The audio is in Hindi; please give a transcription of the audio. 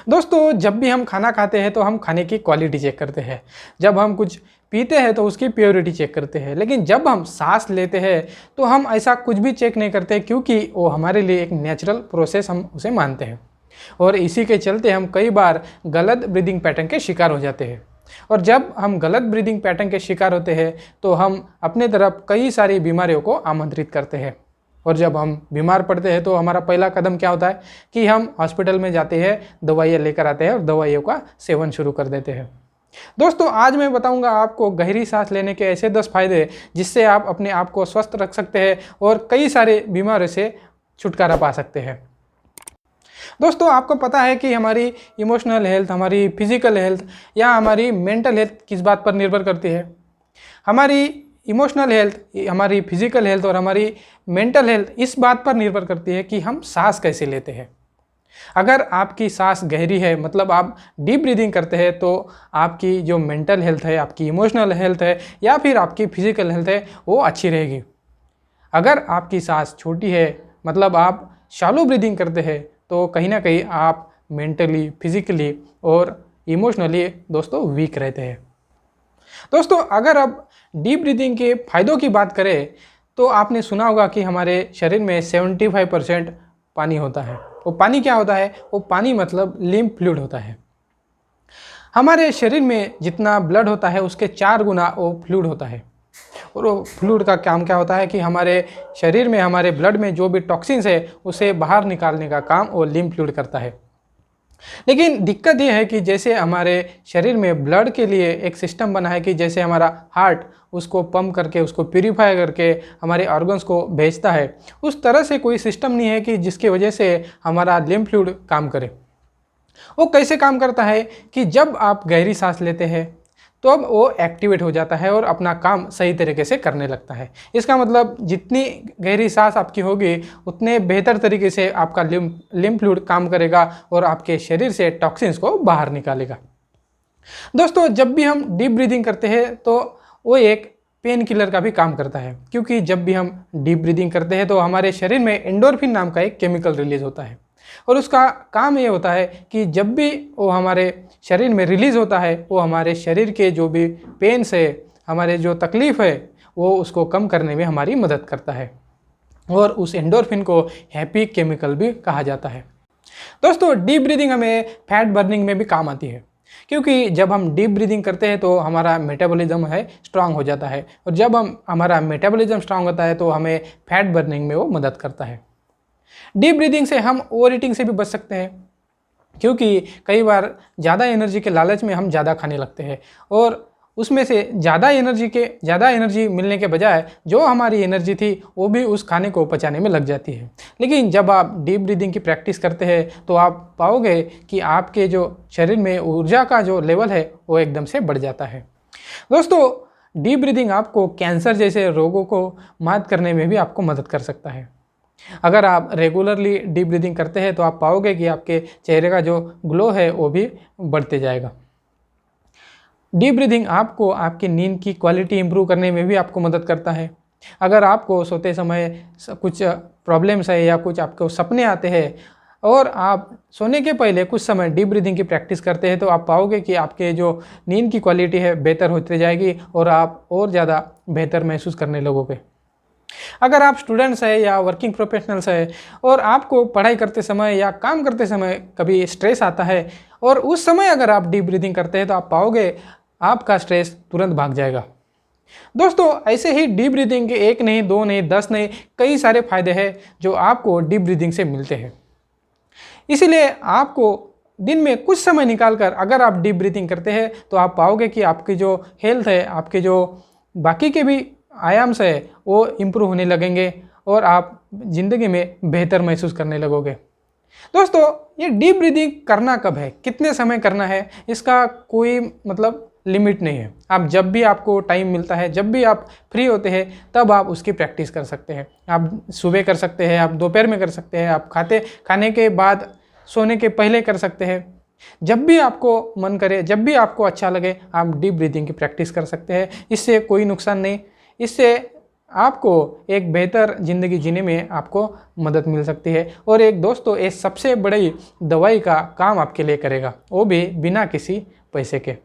दोस्तों, जब भी हम खाना खाते हैं तो हम खाने की क्वालिटी चेक करते हैं। जब हम कुछ पीते हैं तो उसकी प्योरिटी चेक करते हैं। लेकिन जब हम सांस लेते हैं तो हम ऐसा कुछ भी चेक नहीं करते, क्योंकि वो हमारे लिए एक नेचुरल प्रोसेस हम उसे मानते हैं। और इसी के चलते हम कई बार गलत ब्रीदिंग पैटर्न के शिकार हो जाते हैं। और जब हम गलत ब्रीदिंग पैटर्न के शिकार होते हैं तो हम अपने तरफ कई सारी बीमारियों को आमंत्रित करते हैं। और जब हम बीमार पड़ते हैं तो हमारा पहला कदम क्या होता है कि हम हॉस्पिटल में जाते हैं, दवाइयाँ लेकर आते हैं और दवाइयों का सेवन शुरू कर देते हैं। दोस्तों, आज मैं बताऊंगा आपको गहरी सांस लेने के ऐसे 10 फायदे जिससे आप अपने आप को स्वस्थ रख सकते हैं और कई सारे बीमारियों से छुटकारा पा सकते हैं। दोस्तों, आपको पता है कि हमारी इमोशनल हेल्थ, हमारी फिजिकल हेल्थ या हमारी मेंटल हेल्थ किस बात पर निर्भर करती है? हमारी इमोशनल हेल्थ, हमारी फिजिकल हेल्थ और हमारी मेंटल हेल्थ इस बात पर निर्भर करती है कि हम सांस कैसे लेते हैं। अगर आपकी सांस गहरी है, मतलब आप डीप ब्रीदिंग करते हैं, तो आपकी जो मेंटल हेल्थ है, आपकी इमोशनल हेल्थ है या फिर आपकी फिजिकल हेल्थ है, वो अच्छी रहेगी। अगर आपकी सांस छोटी है, मतलब आप शैलो ब्रीदिंग करते हैं, तो कहीं ना कहीं आप मेंटली, फिजिकली और इमोशनली दोस्तों वीक रहते हैं। दोस्तों, अगर आप डीप ब्रीदिंग के फ़ायदों की बात करें तो आपने सुना होगा कि हमारे शरीर में 75% पानी होता है। वो पानी क्या होता है? वो पानी मतलब लिम्फ फ्लूइड होता है। हमारे शरीर में जितना ब्लड होता है उसके 4 गुना वो फ्लूइड होता है। और वो फ्लूइड का काम क्या होता है कि हमारे शरीर में, हमारे ब्लड में जो भी टॉक्सिन्स है उसे बाहर निकालने का काम वो लिम्फ फ्लूइड करता है। लेकिन दिक्कत ये है कि जैसे हमारे शरीर में ब्लड के लिए एक सिस्टम बना है कि जैसे हमारा हार्ट उसको पंप करके, उसको प्यूरीफाई करके हमारे ऑर्गन्स को भेजता है, उस तरह से कोई सिस्टम नहीं है कि जिसकी वजह से हमारा लिम्फ फ्लूइड काम करे। वो कैसे काम करता है कि जब आप गहरी सांस लेते हैं तो अब वो एक्टिवेट हो जाता है और अपना काम सही तरीके से करने लगता है। इसका मतलब जितनी गहरी सांस आपकी होगी उतने बेहतर तरीके से आपका लिम्फ फ्लूइड काम करेगा और आपके शरीर से टॉक्सिन्स को बाहर निकालेगा। दोस्तों, जब भी हम डीप ब्रीदिंग करते हैं तो वो एक पेन किलर का भी काम करता है, क्योंकि जब भी हम डीप ब्रीदिंग करते हैं तो हमारे शरीर में एंडोर्फिन नाम का एक केमिकल रिलीज होता है। और उसका काम ये होता है कि जब भी वो हमारे शरीर में रिलीज़ होता है, वो हमारे शरीर के जो भी पेन्स है, हमारे जो तकलीफ़ है, वो उसको कम करने में हमारी मदद करता है। और उस एंडोर्फिन को हैप्पी केमिकल भी कहा जाता है। दोस्तों, डीप ब्रीदिंग हमें फैट बर्निंग में भी काम आती है, क्योंकि जब हम डीप ब्रीदिंग करते हैं तो हमारा मेटाबॉलिज्म है स्ट्रांग हो जाता है। और जब हमारा मेटाबॉलिज्म स्ट्रांग होता है तो हमें फैट बर्निंग में वो मदद करता है। डीप ब्रीदिंग से हम ओवर ईटिंग से भी बच सकते हैं, क्योंकि कई बार ज़्यादा एनर्जी के लालच में हम ज़्यादा खाने लगते हैं और उसमें से ज़्यादा एनर्जी मिलने के बजाय जो हमारी एनर्जी थी वो भी उस खाने को पचाने में लग जाती है। लेकिन जब आप डीप ब्रीदिंग की प्रैक्टिस करते हैं तो आप पाओगे कि आपके जो शरीर में ऊर्जा का जो लेवल है वो एकदम से बढ़ जाता है। दोस्तों, डीप ब्रीदिंग आपको कैंसर जैसे रोगों को मात करने में भी आपको मदद कर सकता है। अगर आप रेगुलरली डीप ब्रीदिंग करते हैं तो आप पाओगे कि आपके चेहरे का जो ग्लो है वो भी बढ़ते जाएगा। डीप ब्रीदिंग आपको आपकी नींद की क्वालिटी इंप्रूव करने में भी आपको मदद करता है। अगर आपको सोते समय कुछ प्रॉब्लम्स है या कुछ आपको सपने आते हैं और आप सोने के पहले कुछ समय डीप ब्रीदिंग की प्रैक्टिस करते हैं तो आप पाओगे कि आपके जो नींद की क्वालिटी है बेहतर होती जाएगी और आप और ज़्यादा बेहतर महसूस करने लगोगे। अगर आप स्टूडेंट्स हैं या वर्किंग प्रोफेशनल्स हैं और आपको पढ़ाई करते समय या काम करते समय कभी स्ट्रेस आता है और उस समय अगर आप डीप ब्रीदिंग करते हैं तो आप पाओगे आपका स्ट्रेस तुरंत भाग जाएगा। दोस्तों, ऐसे ही डीप ब्रीदिंग के 1 नहीं, 2 नहीं, 10 नहीं, कई सारे फायदे हैं जो आपको डीप ब्रीदिंग से मिलते हैं। इसीलिए आपको दिन में कुछ समय निकालकर अगर आप डीप ब्रीदिंग करते हैं तो आप पाओगे कि आपकी जो हेल्थ है, आपके जो बाकी के भी आयाम से वो इम्प्रूव होने लगेंगे और आप ज़िंदगी में बेहतर महसूस करने लगोगे। दोस्तों, ये डीप ब्रीदिंग करना कब है, कितने समय करना है, इसका कोई मतलब लिमिट नहीं है। आप जब भी आपको टाइम मिलता है, जब भी आप फ्री होते हैं तब आप उसकी प्रैक्टिस कर सकते हैं। आप सुबह कर सकते हैं, आप दोपहर में कर सकते हैं, आप खाने के बाद, सोने के पहले कर सकते हैं। जब भी आपको मन करे, जब भी आपको अच्छा लगे, आप डीप ब्रीदिंग की प्रैक्टिस कर सकते हैं। इससे कोई नुकसान नहीं, इससे आपको एक बेहतर ज़िंदगी जीने में आपको मदद मिल सकती है। और एक दोस्तों ये सबसे बड़ी दवाई का काम आपके लिए करेगा, वो भी बिना किसी पैसे के।